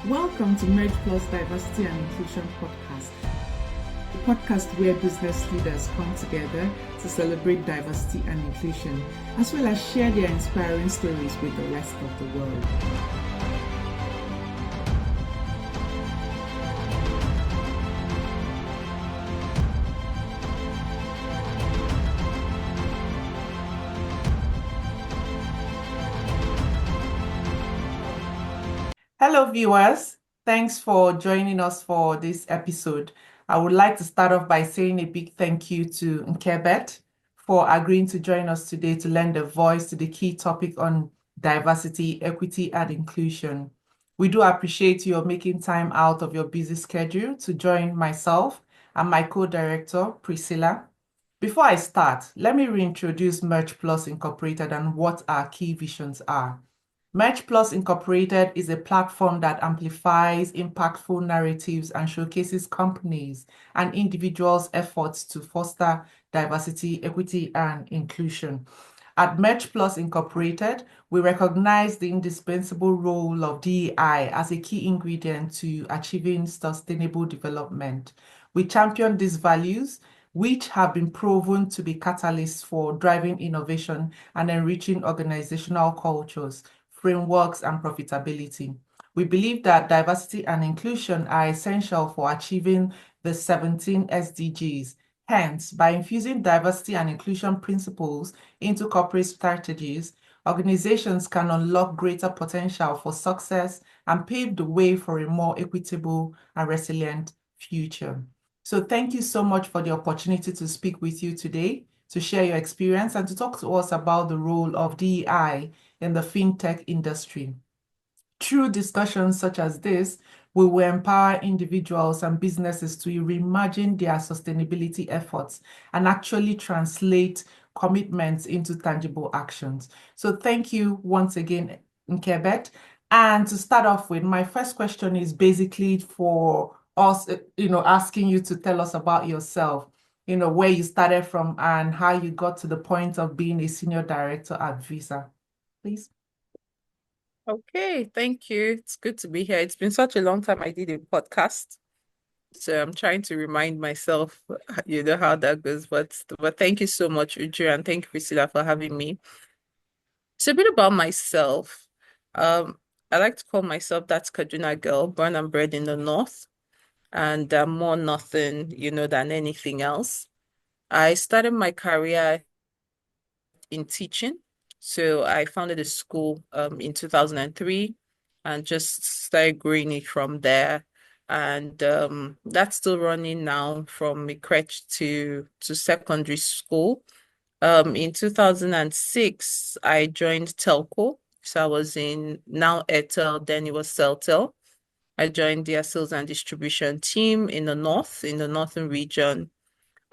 Welcome to Merge Plus Diversity and Inclusion Podcast, a podcast where business leaders come together to celebrate diversity and inclusion, as well as share their inspiring stories with the rest of the world. Hello, viewers. Thanks for joining us for this episode. I would like to start off by saying a big thank you to Nkebet for agreeing to join us today to lend a voice to the key topic on diversity, equity, and inclusion. We do appreciate your making time out of your busy schedule to join myself and my co-director, Priscilla. Before I start, let me reintroduce Merge Plus Incorporated and what our key visions are. Merge Plus Incorporated is a platform that amplifies impactful narratives and showcases companies and individuals' efforts to foster diversity, equity, and inclusion. At Merge Plus Incorporated, we recognize the indispensable role of DEI as a key ingredient to achieving sustainable development. We champion these values, which have been proven to be catalysts for driving innovation and enriching organizational cultures, frameworks, and profitability. We believe that diversity and inclusion are essential for achieving the 17 SDGs. Hence, by infusing diversity and inclusion principles into corporate strategies, organizations can unlock greater potential for success and pave the way for a more equitable and resilient future. So thank you so much for the opportunity to speak with you today, to share your experience and to talk to us about the role of DEI in the fintech industry. Through discussions such as this, we will empower individuals and businesses to reimagine their sustainability efforts and actually translate commitments into tangible actions. So thank you once again, Nkebet. And to start off with, my first question is basically for us, asking you to tell us about yourself, where you started from and how you got to the point of being a senior director at Visa, please. Okay, thank you. It's good to be here. It's been such a long time I did a podcast. So I'm trying to remind myself, how that goes. But thank you so much, Uju, and thank you, Priscilla, for having me. So a bit about myself. I like to call myself that Kaduna girl, born and bred in the north, and more nothing, than anything else. I started my career in teaching. So I founded a school in 2003 and just started growing it from there. And that's still running now from crèche to secondary school. In 2006, I joined Telco. So I was in now Airtel, then it was Celtel. I joined their sales and distribution team in the northern region.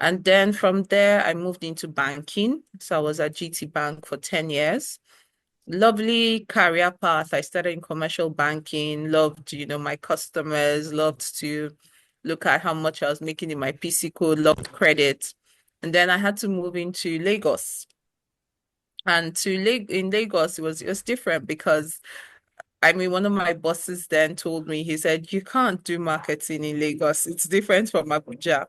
And then from there, I moved into banking. So I was at GT Bank for 10 years. Lovely career path. I started in commercial banking, loved, my customers, loved to look at how much I was making in my PC code, loved credit. And then I had to move into Lagos. And in Lagos, it was different because one of my bosses then told me, he said, you can't do marketing in Lagos. It's different from Abuja.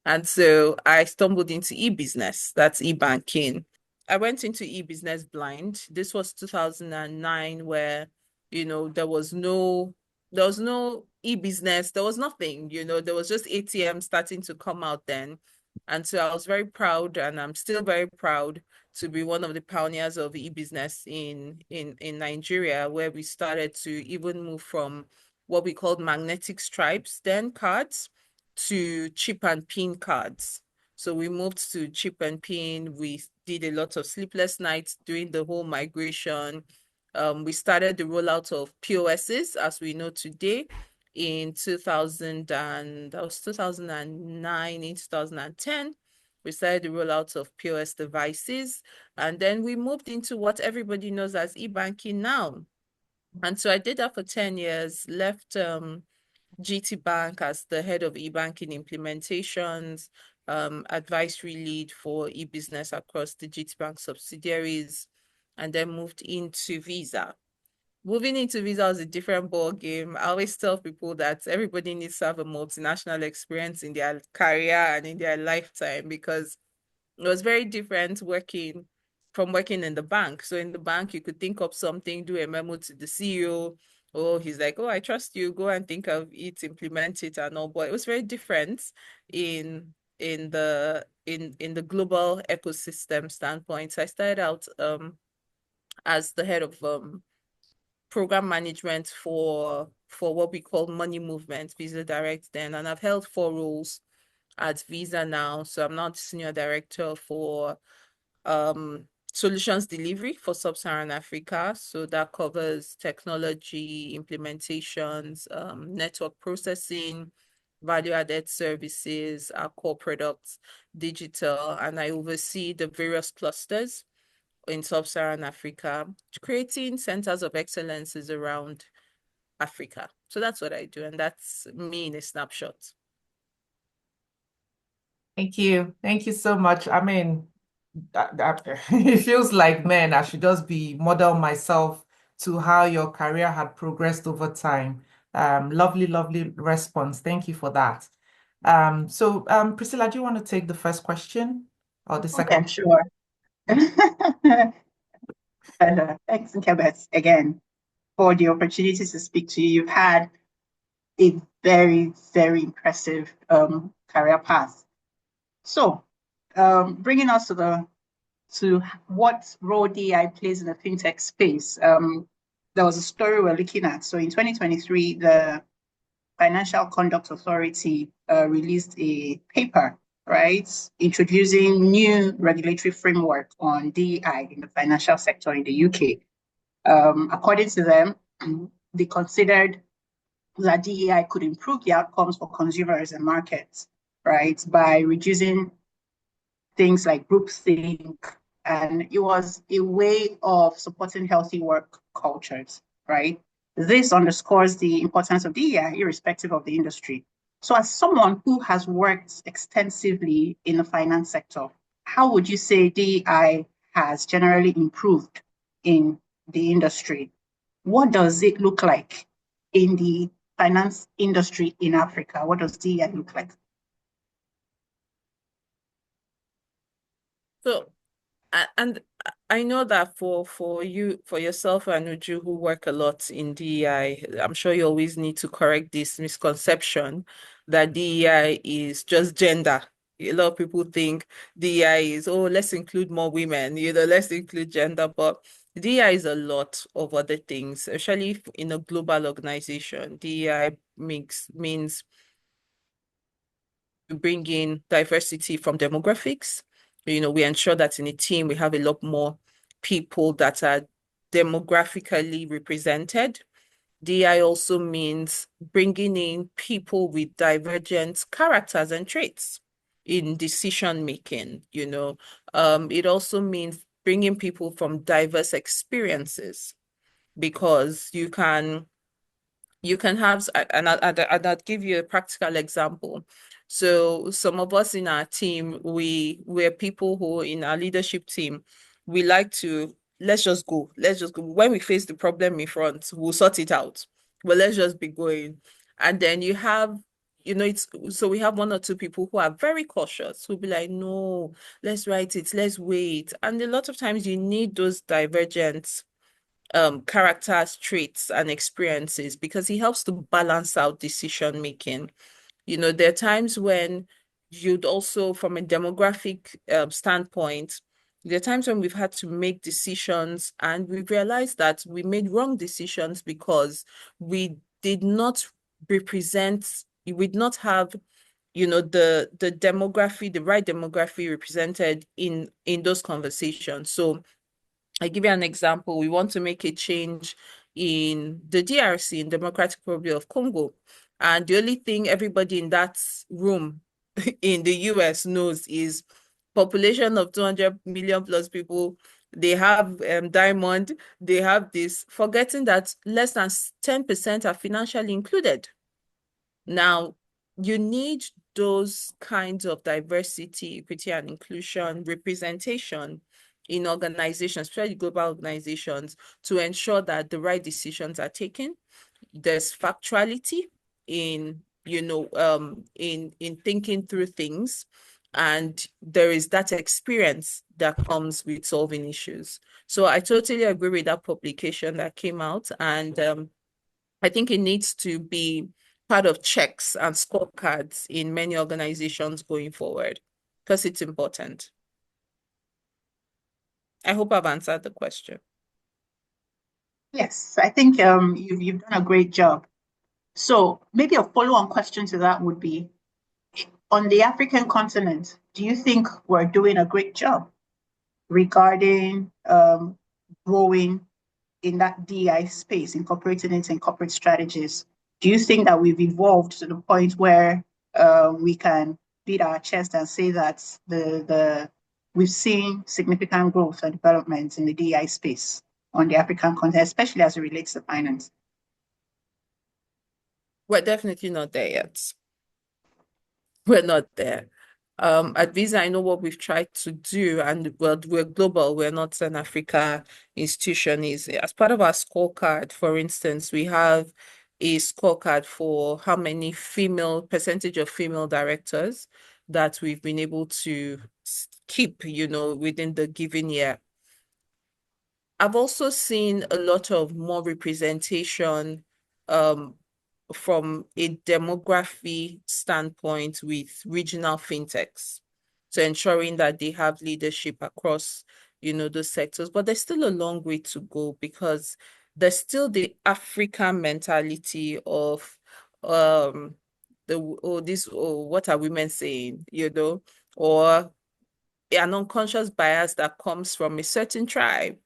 And so I stumbled into e-business, that's e-banking. I went into e-business blind. This was 2009 where, there was no e-business, there was nothing, there was just ATM starting to come out then. And so I was very proud, and I'm still very proud to be one of the pioneers of e-business in Nigeria, where we started to even move from what we called magnetic stripes, then cards, to chip and pin cards. So we moved to chip and pin. We did a lot of sleepless nights during the whole migration. We started the rollout of POSs as we know today in 2000, and that was 2009. In 2010, we started the rollout of POS devices, and then we moved into what everybody knows as e-banking now. And so I did that for 10 years, left GT Bank as the head of e-banking implementations, advisory lead for e-business across the GT Bank subsidiaries, and then moved into Visa. moving into visa is a different ball game. I always tell people that everybody needs to have a multinational experience in their career and in their lifetime because it was very different working in the bank. So in the bank, you could think of something, do a memo to the CEO. Oh, he's like, oh, I trust you. Go and think of it, implement it, and all. But it was very different in the global ecosystem standpoint. So I started out as the head of program management for what we call money movement, Visa Direct then, and I've held four roles at Visa now. So I'm now senior director for solutions delivery for Sub-Saharan Africa. So that covers technology, implementations, network processing, value-added services, our core products, digital, and I oversee the various clusters in Sub-Saharan Africa, creating centers of excellences around Africa. So that's what I do, and that's me in a snapshot. Thank you. Thank you so much. I mean, it feels like, man, I should just be model myself to how your career had progressed over time. Lovely, lovely response. Thank you for that. Priscilla, do you want to take the first question or the Okay, second? sure. Thanks, Nkebet, again for the opportunity to speak to you. You've had a very, very impressive career path. So, bringing us to what role DEI plays in the fintech space. There was a story we're looking at. So in 2023, the Financial Conduct Authority released a paper, right, introducing new regulatory framework on DEI in the financial sector in the UK. According to them, they considered that DEI could improve the outcomes for consumers and markets, right, by reducing things like groupthink, and it was a way of supporting healthy work cultures, right? This underscores the importance of DEI, irrespective of the industry. So, as someone who has worked extensively in the finance sector, how would you say DEI has generally improved in the industry? What does it look like in the finance industry in Africa? What does DEI look like? So and I know that for yourself and Uju who work a lot in DEI, I'm sure you always need to correct this misconception that DEI is just gender. A lot of people think DEI is, oh, let's include more women, let's include gender, but DEI is a lot of other things, especially in a global organization. DEI means bring in diversity from demographics. We ensure that in a team we have a lot more people that are demographically represented. DI also means bringing in people with divergent characters and traits in decision making. It also means bringing people from diverse experiences because you can have, and I'll give you a practical example. So some of us in our team, we're people who in our leadership team, we like to let's just go. Let's just go. When we face the problem in front, we'll sort it out. But let's just be going. And then it's so we have one or two people who are very cautious, who'll be like, no, let's write it, let's wait. And a lot of times you need those divergent characters, traits, and experiences because he helps to balance out decision making. There are times when you'd also, from a demographic standpoint, there are times when we've had to make decisions and we realized that we made wrong decisions because we did not we did not have the demography, the right demography represented in those conversations. So I give you an example. We want to make a change in the DRC, in Democratic Republic of Congo. And the only thing everybody in that room in the US knows is population of 200 million plus people. They have diamond, they have this, forgetting that less than 10% are financially included. Now, you need those kinds of diversity, equity, and inclusion representation in organizations, especially global organizations, to ensure that the right decisions are taken. There's factuality in, in thinking through things, and there is that experience that comes with solving issues. So I totally agree with that publication that came out, and I think it needs to be part of checks and scorecards in many organizations going forward because it's important. I hope I've answered the question. Yes, I think you've done a great job. So maybe a follow-on question to that would be, on the African continent, do you think we're doing a great job regarding growing in that DEI space, incorporating it in corporate strategies? Do you think that we've evolved to the point where we can beat our chest and say that we've seen significant growth and development in the DEI space on the African continent, especially as it relates to finance? We're definitely not there yet. We're not there. At Visa, I know what we've tried to do, and well, we're global, we're not an Africa institution. Is as part of our scorecard, for instance, we have a scorecard for how many percentage of female directors that we've been able to keep, within the given year. I've also seen a lot of more representation from a demography standpoint with regional fintechs. So ensuring that they have leadership across, those sectors. But there's still a long way to go because there's still the African mentality of what are women saying, or an unconscious bias that comes from a certain tribe.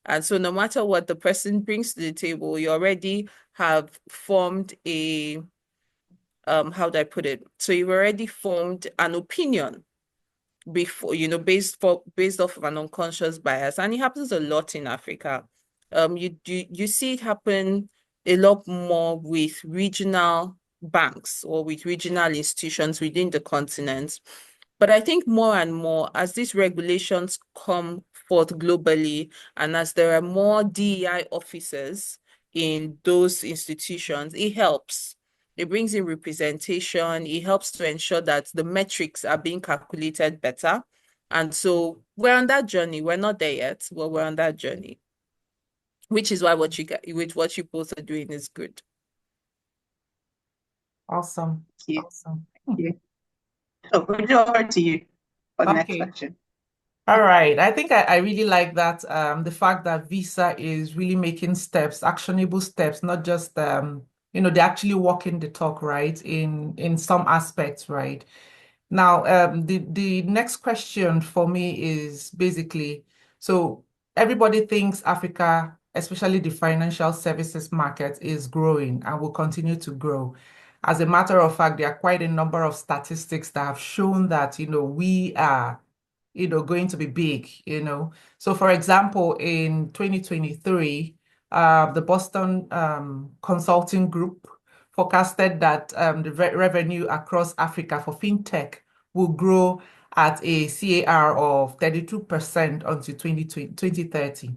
And so no matter what the person brings to the table, you already have formed how do I put it? So you've already formed an opinion before, based off of an unconscious bias. And it happens a lot in Africa. You see it happen a lot more with regional banks or with regional institutions within the continent. But I think more and more, as these regulations come forth globally, and as there are more DEI officers in those institutions, it helps. It brings in representation. It helps to ensure that the metrics are being calculated better. And so we're on that journey. We're not there yet, but we're on that journey, which is why what you both are doing is good. Awesome. Thank you. Awesome. Thank you. So we'll go over to you for the next Okay. question. All right. I think I really like that the fact that Visa is really making steps, actionable steps, not just they're actually walking the talk, right? In some aspects, right? Now, the next question for me is basically, so everybody thinks Africa, especially the financial services market, is growing and will continue to grow. As a matter of fact, there are quite a number of statistics that have shown that, we are going to be big. So for example, in 2023, the Boston Consulting Group forecasted that the revenue across Africa for fintech will grow at a CAR of 32% until 2030.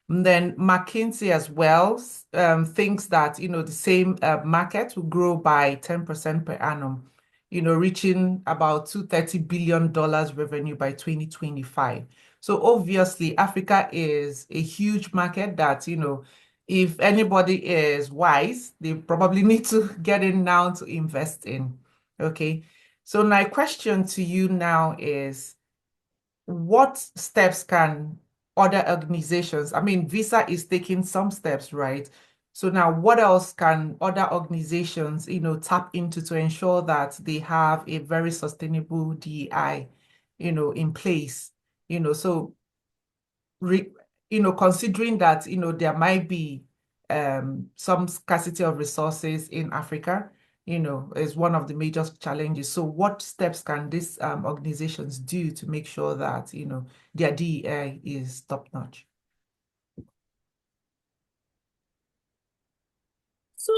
And then McKinsey as well thinks that, the same market will grow by 10% per annum, reaching about $230 billion revenue by 2025. So obviously, Africa is a huge market that, if anybody is wise, they probably need to get in now to invest in. Okay. So my question to you now is, what steps can other organizations, I mean, Visa is taking some steps, right? So now what else can other organizations, tap into to ensure that they have a very sustainable DEI, in place? So considering that, there might be some scarcity of resources in Africa, is one of the major challenges. So what steps can these organizations do to make sure that, their DEI is top-notch? So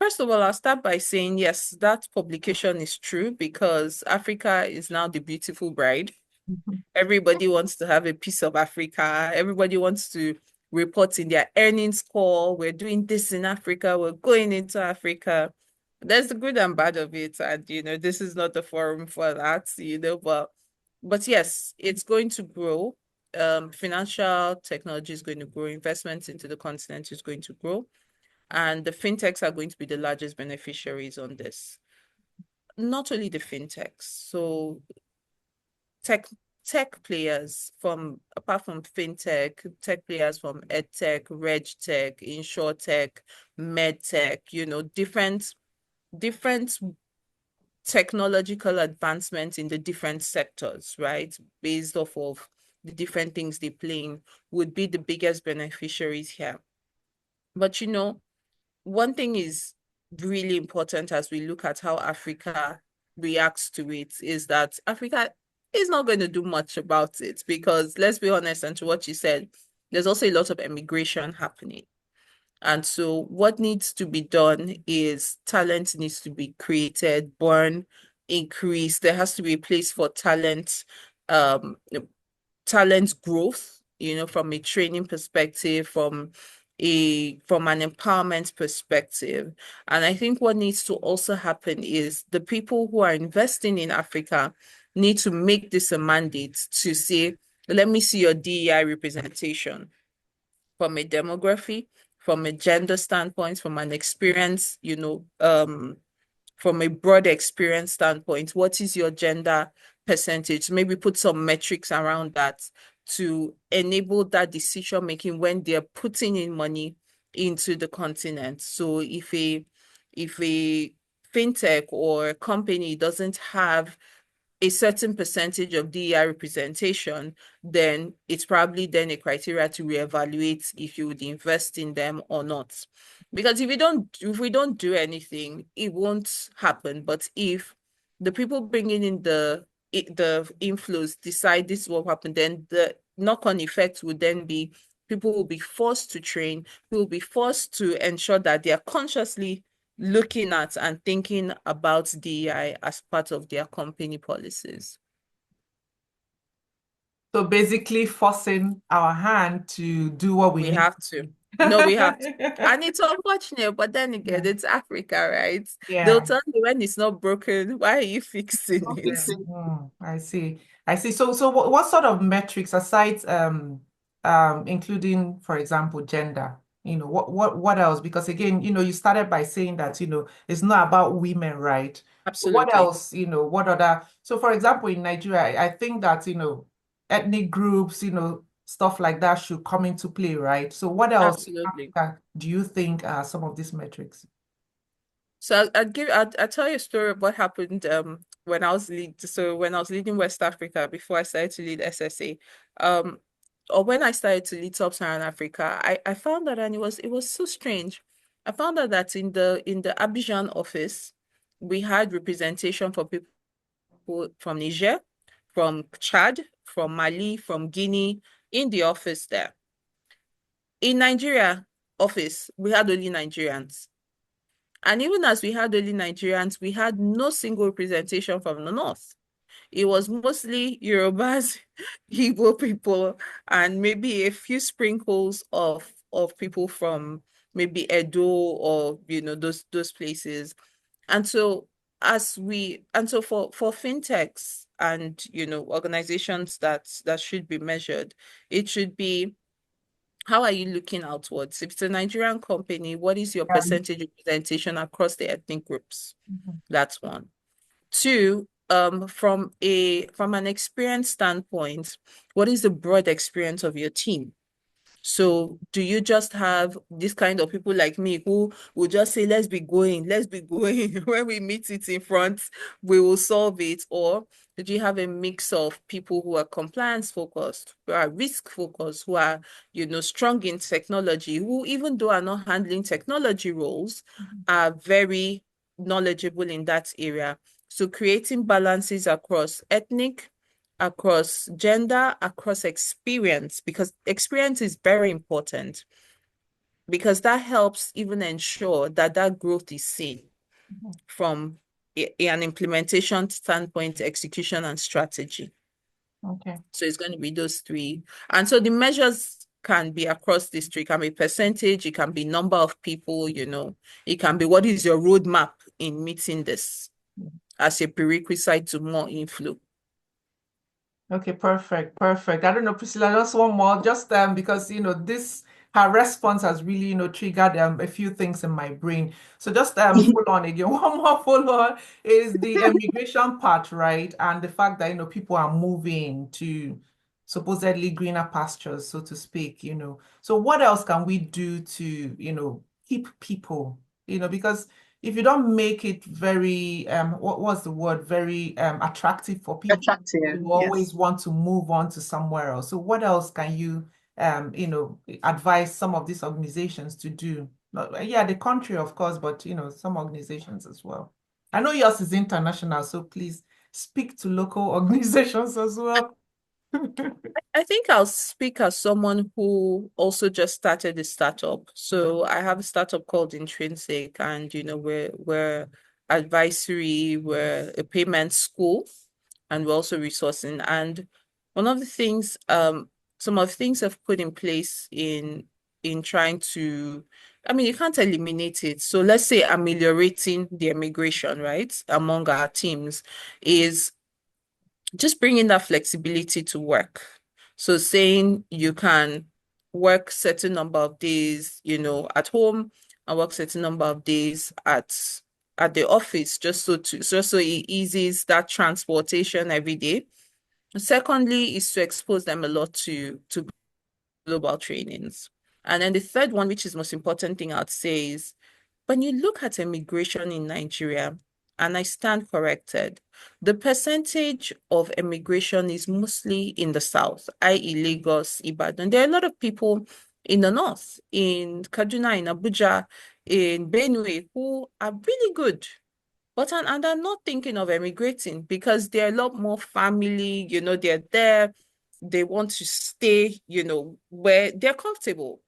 first of all, I'll start by saying, yes, that publication is true because Africa is now the beautiful bride. Mhm. Everybody wants to have a piece of Africa. Everybody wants to report in their earnings call. We're doing this in Africa. We're going into Africa. There's the good and bad of it. And, this is not the forum for that, but yes, it's going to grow. Financial technology is going to grow. Investments into the continent is going to grow. And the fintechs are going to be the largest beneficiaries on this. Not only the fintechs. So tech tech players from apart from fintech, tech players from edtech, regtech, insurtech, medtech, different technological advancements in the different sectors, right? Based off of the different things they play in would be the biggest beneficiaries here. But one thing is really important as we look at how Africa reacts to it is that Africa is not going to do much about it because let's be honest, and to what you said, there's also a lot of immigration happening. And so what needs to be done is talent needs to be created, born, increased. There has to be a place for um, talent growth, from a training perspective, from an empowerment perspective. And I think what needs to also happen is the people who are investing in Africa need to make this a mandate to say, let me see your DEI representation from a demography, from a gender standpoint, from an experience, from a broad experience standpoint, what is your gender percentage? Maybe put some metrics around that to enable that decision making when they're putting in money into the continent. So if a fintech or a company doesn't have a certain percentage of DEI representation, then it's probably then a criteria to reevaluate if you would invest in them or not. Because if we don't do anything, it won't happen. But if the people bringing in the inflows decide this will happen, then the knock-on effect would then be people will be forced to train, people will be forced to ensure that they are consciously looking at and thinking about DEI as part of their company policies. So basically forcing our hand to do what we We need have to to. do. No, we have to. And it's unfortunate, but then Yeah. again, it's Africa, right? They'll Yeah. tell you when it's not broken, why are you fixing Okay. it? I see. I see. So what sort of metrics aside including, for example, gender, what else? Because again, you started by saying that, it's not about women, right? So what Absolutely. else, what other, so for example, in Nigeria, I think that, ethnic groups, stuff like that should come into play, right? So what else in Absolutely. Africa do you think are some of these metrics? So I'll tell you a story of what happened when I was leading West Africa before I started to lead SSA. Um or when I started to lead Sub-Saharan Africa, I found that and it was so strange. I found out that in the Abidjan office, we had representation for people from Niger, from Chad, from Mali, from Guinea in the office there. In Nigeria office, we had only Nigerians. And even as we had only Nigerians, we had no single representation from the north. It was mostly Yorubas, Igbo people, and maybe a few sprinkles of people from maybe Edo or those places. And so for fintechs and organizations that should be measured, it should be how are you looking outwards? If it's a Nigerian company, what is your Yeah. percentage representation across the ethnic groups? Mhm. That's one. Two, from an experience standpoint, what is the broad experience of your team? So do you just have this kind of people like me who will just say, let's be going, let's be going. When we meet it in front, we will solve it. Or do you have a mix of people who are compliance focused, who are risk focused, who are, strong in technology, who even though are not handling technology roles, are very knowledgeable in that area. So creating balances across ethnic, across gender, across experience, because experience is very important because that helps even ensure that that growth is seen from an implementation standpoint, execution, and strategy. Okay. So it's going to be those three. And so the measures can be across district, can be percentage, it can be number of people, it can be what is your roadmap in meeting this as a prerequisite to more inflow. Okay, perfect, perfect. I don't know, Priscilla, just one more, just because this her response has really triggered a few things in my brain. So just follow on again. One more follow on is the immigration part, right? And the fact that people are moving to supposedly greener pastures, so to speak. So what else can we do to keep people? Because if you don't make it very what was the word, very attractive for people, Attractive, you always yes. want to move on to somewhere else. So what else can you advise some of these organizations to do? Yeah, the country, of course, but some organizations as well. I know yours is international, so please speak to local organizations as well. I think I'll speak as someone who also just started a startup. So I have a startup called Intreensic, and we're advisory, we're a payment school, and we're also resourcing. And one of the things, some of the things I've put in place in trying to, I mean, you can't eliminate it. So let's say ameliorating the immigration, right, among our teams is just bringing that flexibility to work. So saying you can work certain number of days, at home and work certain number of days at the office, just so it eases that transportation every day. Secondly, is to expose them a lot to global trainings. And then the third one, which is most important thing I'd say is when you look at immigration in Nigeria, and I stand corrected, the percentage of immigration is mostly in the south, i.e. Lagos, Ibadan. There are a lot of people in the north, in Kaduna, in Abuja, in Benue, who are really good. But and they're not thinking of emigrating because they're a lot more family, they're there, they want to stay, where they're comfortable.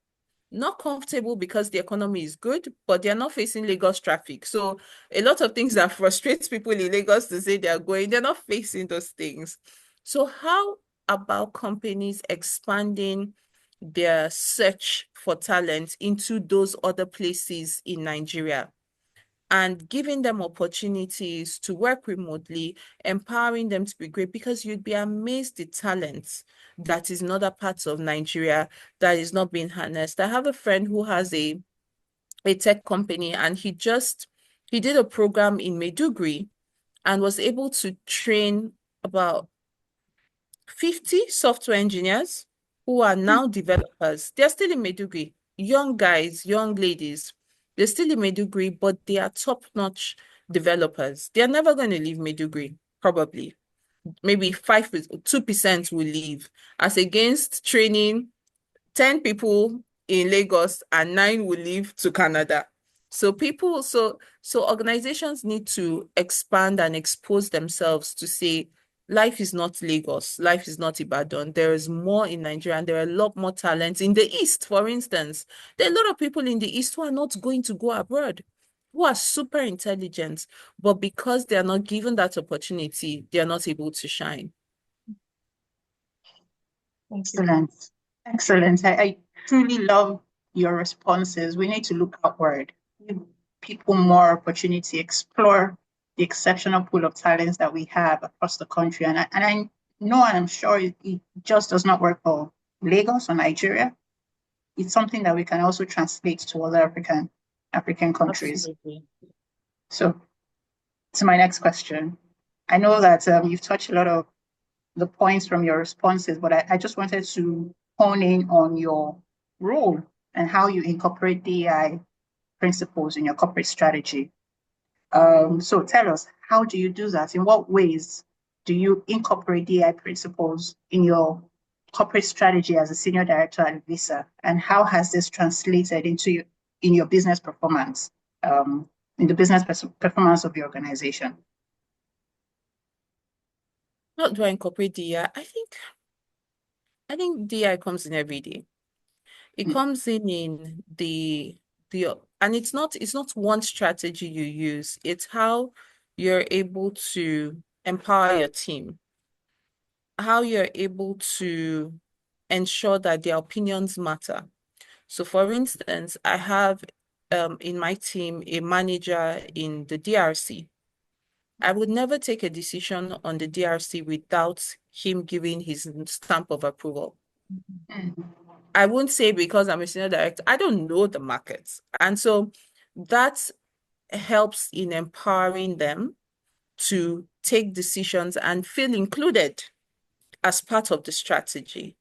Not comfortable because the economy is good, but they're not facing Lagos traffic. So a lot of things that frustrate people in Lagos to say they're going, they're not facing those things. So how about companies expanding their search for talent into those other places in Nigeria and giving them opportunities to work remotely, empowering them to be great, because you'd be amazed the talent that is in other parts of Nigeria that is not being harnessed. I have a friend who has a tech company, and he did a program in Maiduguri and was able to train about 50 software engineers who are now developers. They're still in Maiduguri, young guys, young ladies. They're still in Maiduguri, but they are top-notch developers. They're never going to leave Maiduguri, probably. Maybe 2% will leave, as against training 10 people in Lagos and 9 will leave to Canada. So organizations need to expand and expose themselves to say life is not Lagos, life is not Ibadan. There is more in Nigeria, and there are a lot more talents in the East, for instance. There are a lot of people in the East who are not going to go abroad, who are super intelligent, but because they are not given that opportunity, they are not able to shine. Thank you. Excellent. Excellent. I truly love your responses. We need to look outward, give people more opportunity, explore the exceptional pool of talents that we have across the country. And I know, and I'm sure it just does not work for Lagos or Nigeria. It's something that we can also translate to other African countries. Absolutely. So to my next question, I know that you've touched a lot of the points from your responses, but I just wanted to hone in on your role and how you incorporate DEI principles in your corporate strategy. So tell us, how do you do that? In what ways do you incorporate DEI principles in your corporate strategy as a senior director at Visa? And how has this translated in your business performance, in the business performance of your organization? How do I incorporate DEI? I think DEI comes in every day. It comes in the and it's not one strategy you use. It's how you're able to empower your team. how you're able to ensure that their opinions matter. So for instance, I have in my team a manager in the DRC. I would never take a decision on the DRC without him giving his stamp of approval. I won't say because I'm a senior director, I don't know the markets. And so that helps in empowering them to take decisions and feel included as part of the strategy.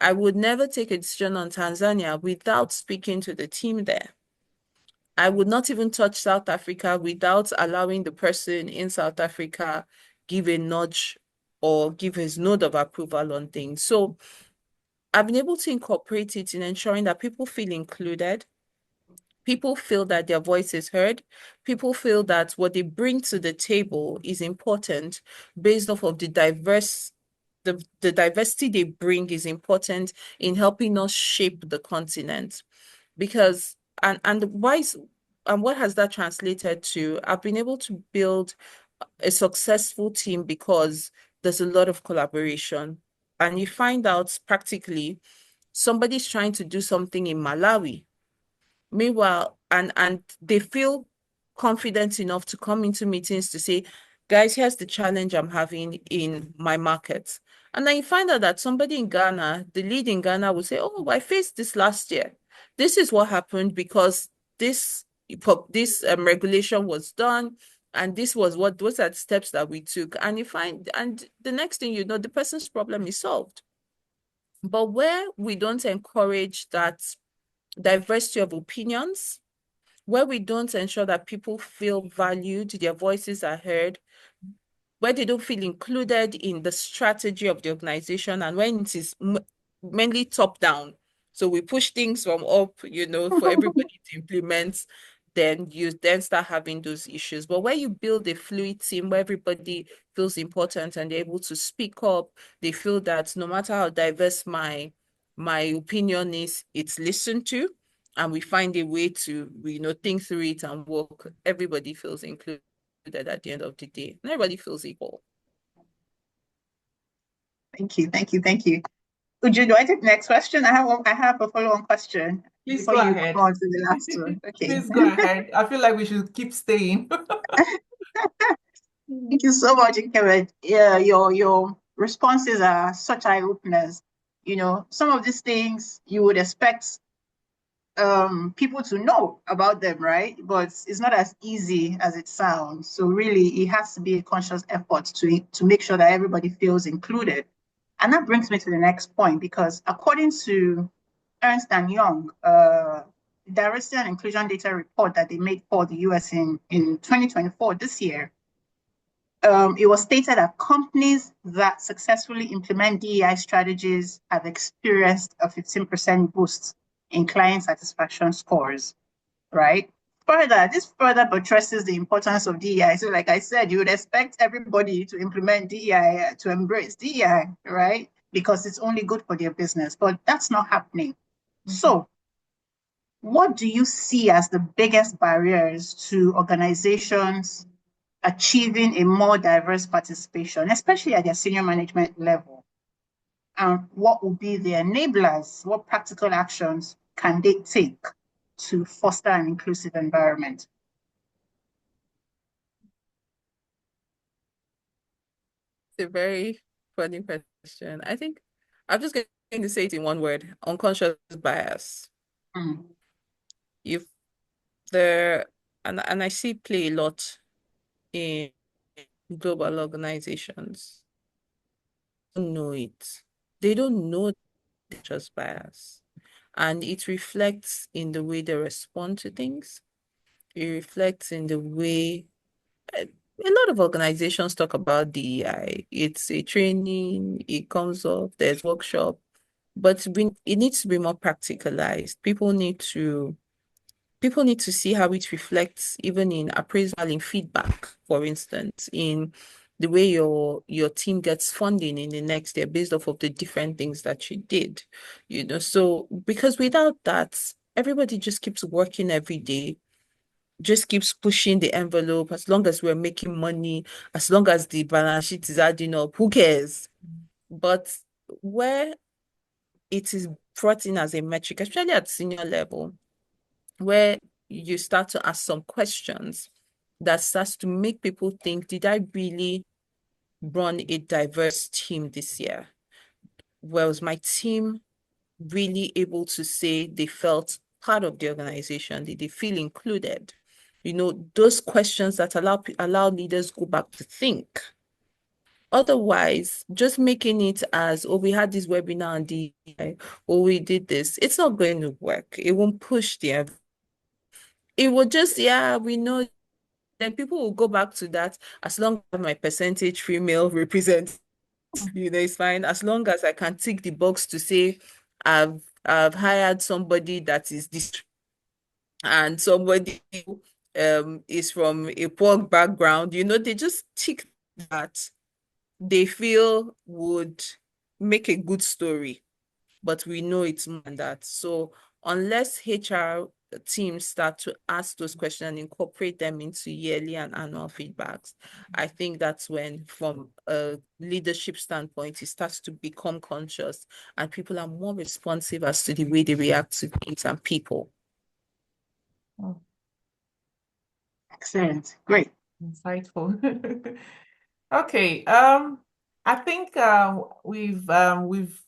I would never take a decision on Tanzania without speaking to the team there. I would not even touch South Africa without allowing the person in South Africa give a nudge or give his nod of approval on things. So I've been able to incorporate it in ensuring that people feel included. People feel that their voice is heard. People feel that what they bring to the table is important based off of the diversity they bring is important in helping us shape the continent. Because and what has that translated to? I've been able to build a successful team because there's a lot of collaboration. And you find out practically somebody's trying to do something in Malawi. Meanwhile, and they feel confident enough to come into meetings to say, guys, here's the challenge I'm having in my market. And then you find out that somebody in Ghana, the lead in Ghana will say, oh, I faced this last year. This is what happened because this regulation was done. And this was what those are the steps that we took. And you find, and the next thing you know, the person's problem is solved. But where we don't encourage that diversity of opinions, where we don't ensure that people feel valued, their voices are heard, where they don't feel included in the strategy of the organization, and when it is mainly top down. So we push things from up, for everybody to implement, then you then start having those issues. But where you build a fluid team where everybody feels important and they're able to speak up, they feel that no matter how diverse my opinion is, it's listened to, and we find a way to, think through it and work. Everybody feels included at the end of the day. And everybody feels equal. Thank you, thank you, thank you. Uju, do I take the next question? I have a follow-on question. Please Before go you ahead. go on to the last one. Okay. Please go ahead. I feel like we should keep staying. Thank you so much, Nkebet. Yeah, your responses are such eye-openers. Some of these things you would expect people to know about them, right? But it's not as easy as it sounds. So really, it has to be a conscious effort to make sure that everybody feels included. And that brings me to the next point, because according to Ernst & Young, diversity and inclusion data report that they made for the US in 2024, this year, it was stated that companies that successfully implement DEI strategies have experienced a 15% boost in client satisfaction scores, right? This further buttresses the importance of DEI. So like I said, you would expect everybody to implement DEI, to embrace DEI, right? Because it's only good for their business, but that's not happening. Mm-hmm. So what do you see as the biggest barriers to organizations achieving a more diverse participation, especially at their senior management level? And what will be the enablers? What practical actions can they take to foster an inclusive environment? It's a very funny question. I think I'm just going to say it in one word: unconscious bias. If there, and I see play a lot in global organizations. Don't know it. They don't know just bias. And it reflects in the way they respond to things. It reflects in the way a lot of organizations talk about DEI. It's a training, it comes up, there's workshop, but it needs to be more practicalized. People need to see how it reflects even in appraisal, in feedback, for instance, in the way your team gets funding in the next year based off of the different things that you did. So because without that, everybody just keeps working every day, just keeps pushing the envelope. As long as we're making money, as long as the balance sheet is adding up, who cares? But where it is brought in as a metric, especially at senior level, where you start to ask some questions that starts to make people think, did I really run a diverse team this year? Was my team really able to say they felt part of the organization? Did they feel included? Those questions that allow leaders go back to think. Otherwise, just making it as, oh, we had this webinar on DEI, or we did this, it's not going to work. It won't push it will just, yeah, we know. Then people will go back to that. As long as my percentage female represents, it's fine. As long as I can tick the box to say I've hired somebody that is this and somebody is from a poor background, they just tick that they feel would make a good story, but we know it's more than that. So unless HR teams start to ask those questions and incorporate them into yearly and annual feedbacks, I think that's when, from a leadership standpoint, it starts to become conscious and people are more responsive as to the way they react to things and people. Excellent. Great. Insightful. Okay. I think we've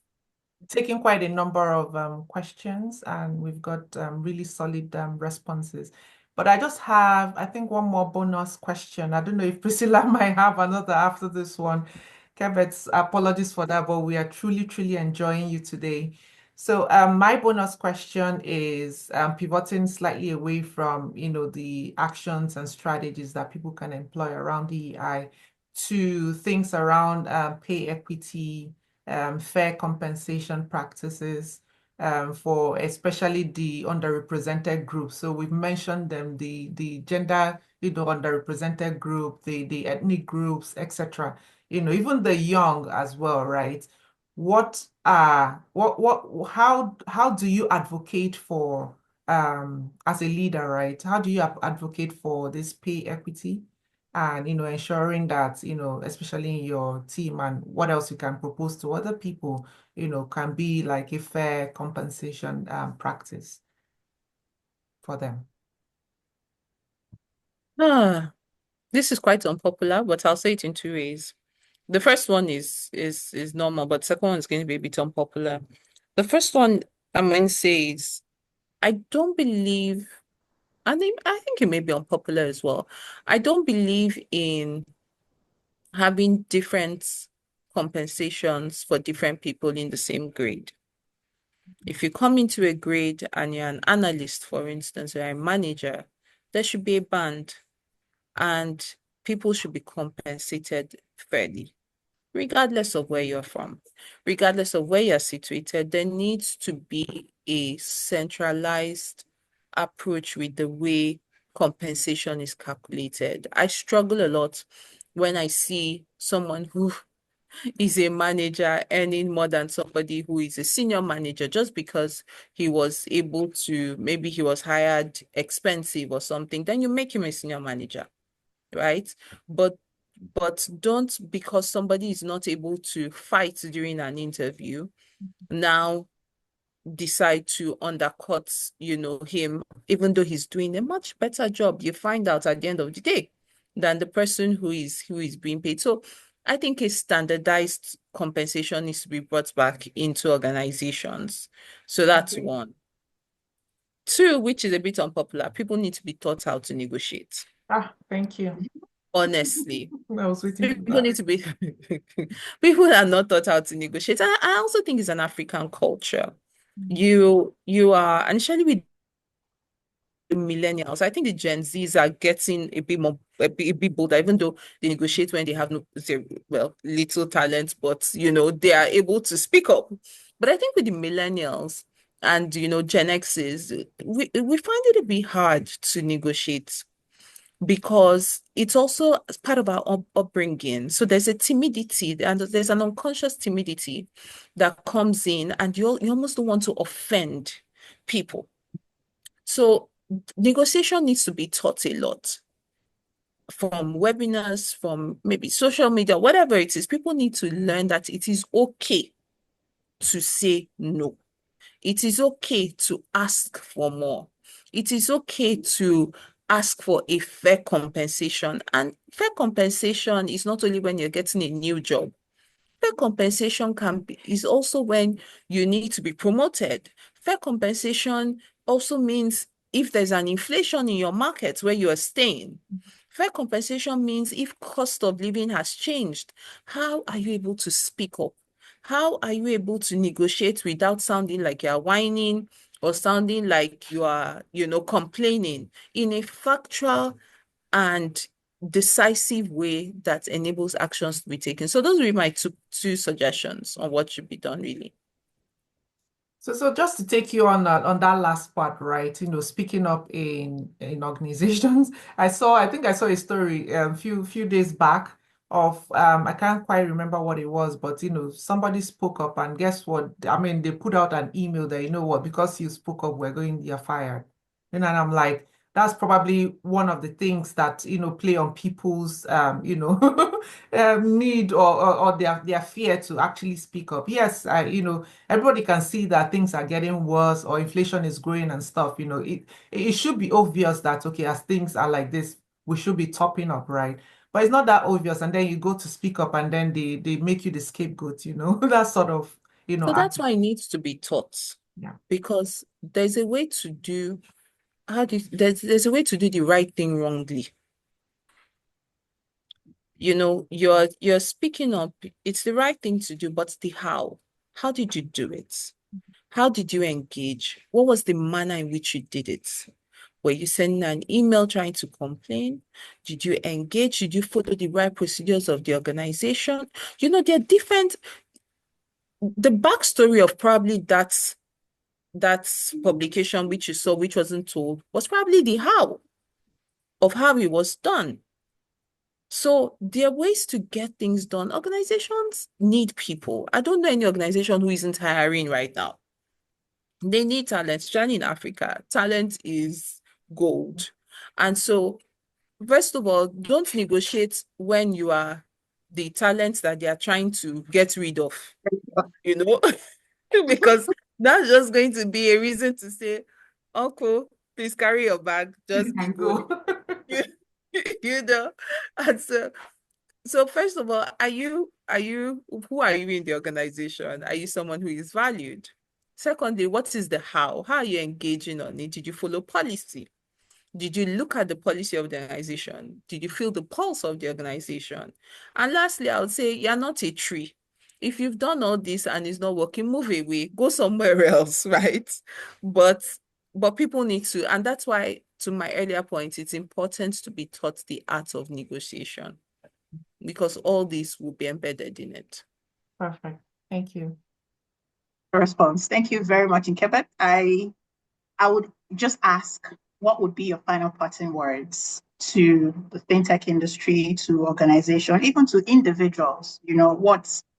taken quite a number of questions and we've got really solid responses. But I just have, I think, one more bonus question. I don't know if Priscilla might have another after this one. Nkebet, apologies for that, but we are truly, truly enjoying you today. So my bonus question is pivoting slightly away from, the actions and strategies that people can employ around DEI to things around pay equity, fair compensation practices for especially the underrepresented groups. So we've mentioned them, the gender, underrepresented group, the ethnic groups, etc. Even the young as well, right? How do you advocate for as a leader, right? How do you advocate for this pay equity and ensuring that especially in your team and what else you can propose to other people can be like a fair compensation practice for them? This is quite unpopular, but I'll say it in two ways. The first one is normal, but the second one is going to be a bit unpopular. The first one I'm going to say is I don't believe, I think it may be unpopular as well. I don't believe in having different compensations for different people in the same grade. If you come into a grade and you're an analyst, for instance, or a manager, there should be a band and people should be compensated fairly, regardless of where you're from, regardless of where you're situated. There needs to be a centralized approach with the way compensation is calculated. I struggle a lot when I see someone who is a manager earning more than somebody who is a senior manager just because he was able to, maybe he was hired expensive or something, then you make him a senior manager, right? But don't, because somebody is not able to fight during an interview, now decide to undercut, him, even though he's doing a much better job. You find out at the end of the day than the person who is being paid. So I think a standardized compensation needs to be brought back into organizations. So that's Okay. one. Two, which is a bit unpopular, people need to be taught how to negotiate. Thank you. Honestly, I was waiting for people that. need to be people are not taught how to negotiate. And I also think it's an African culture. You are, and especially with the millennials, I think the Gen Zs are getting a bit more, a bit bolder, even though they negotiate when they have no, well, little talent, but they are able to speak up. But I think with the millennials and Gen X's, we find it a bit hard to negotiate because it's also part of our upbringing. So there's a timidity and there's an unconscious timidity that comes in, and you almost don't want to offend people. So negotiation needs to be taught a lot. from webinars, from maybe social media, whatever it is, people need to learn that it is okay to say no. It is okay to ask for more. It is okay to ask for a fair compensation. And fair compensation is not only when you're getting a new job. Fair compensation is also when you need to be promoted. Fair compensation also means if there's an inflation in your market where you are staying. Fair compensation means if cost of living has changed, how are you able to speak up? How are you able to negotiate without sounding like you're whining or sounding like you are, complaining in a factual and decisive way that enables actions to be taken? So those would be my two suggestions on what should be done, really. So just to take you on that last part, right? Speaking up in organizations, I think I saw a story few days back of I can't quite remember what it was, but somebody spoke up, and guess what? I mean, they put out an email that, because you spoke up, you're fired. And I'm like, that's probably one of the things that play on people's need or their fear to actually speak up. Yes, everybody can see that things are getting worse or inflation is growing and stuff. It should be obvious that, okay, as things are like this, we should be topping up, right? But it's not that obvious. And then you go to speak up and then they make you the scapegoat, that sort of, So that's act. why it needs to be taught, Yeah. because there's a way to do there's a way to do the right thing wrongly. You're speaking up, it's the right thing to do, but the how. How did you do it? How did you engage? What was the manner in which you did it? Were you sending an email trying to complain? Did you engage? Did you follow the right procedures of the organization? There are different, the backstory of probably that publication which you saw, which wasn't told, was probably the how of how it was done. So there are ways to get things done. Organizations need people. I don't know any organization who isn't hiring right now. They need talent, especially in Africa. Talent is gold. And so, first of all, don't negotiate when you are the talent that they are trying to get rid of, you know, because that's just going to be a reason to say, Uncle, please carry your bag, just be And going. go. You, you know, and so first of all, who are you in the organization? Are you someone who is valued? Secondly, what is the how? How are you engaging on it? Did you follow policy? Did you look at the policy of the organization? Did you feel the pulse of the organization? And lastly, I would say you're not a tree. If you've done all this and it's not working, move away, go somewhere else, right? But people need to, and that's why, to my earlier point, it's important to be taught the art of negotiation, because all this will be embedded in it. Perfect. Thank you. Response. Thank you very much, Nkebet. I would just ask, what would be your final parting words to the fintech industry, to organizations, even to individuals?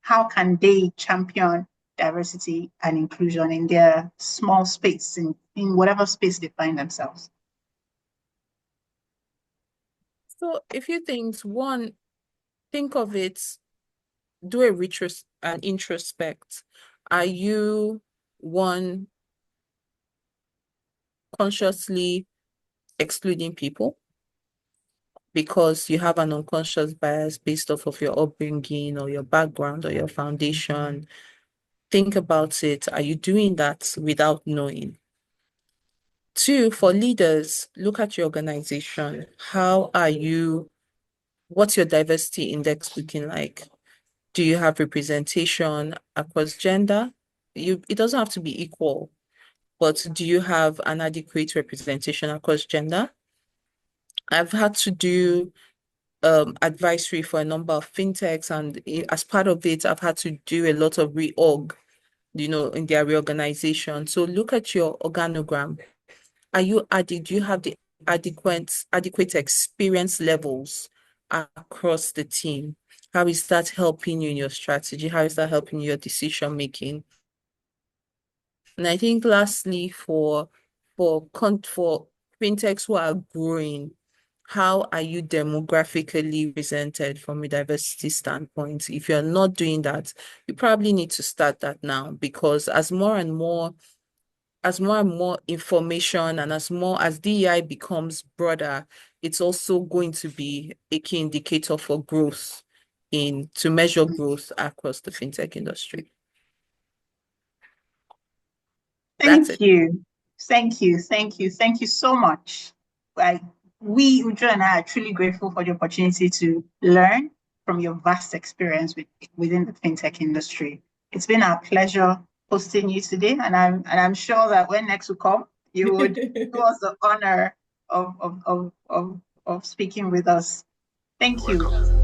How can they champion diversity and inclusion in their small space, in whatever space they find themselves? So a few things. One, think of it, do a an introspect. Are you one consciously excluding people because you have an unconscious bias based off of your upbringing or your background or your foundation? Think about it. Are you doing that without knowing? Two, for leaders, look at your organization. What's your diversity index looking like? Do you have representation across gender? It doesn't have to be equal, but do you have an adequate representation across gender? I've had to do advisory for a number of fintechs, and as part of it, I've had to do a lot of reorg, in their reorganization. So look at your organogram. Do you have the adequate experience levels across the team? How is that helping you in your strategy? How is that helping your decision making? And I think lastly, for fintechs who are growing, how are you demographically presented from a diversity standpoint? If you're not doing that, you probably need to start that now, because as more and more information and as DEI becomes broader, it's also going to be a key indicator for growth to measure growth across the fintech industry. That's Thank it. you. Thank you. Thank you. Thank you so much. Like Uju and I are truly grateful for the opportunity to learn from your vast experience within the fintech industry. It's been our pleasure hosting you today, and I'm sure that when next you come, you would do us the honor of speaking with us. Thank you.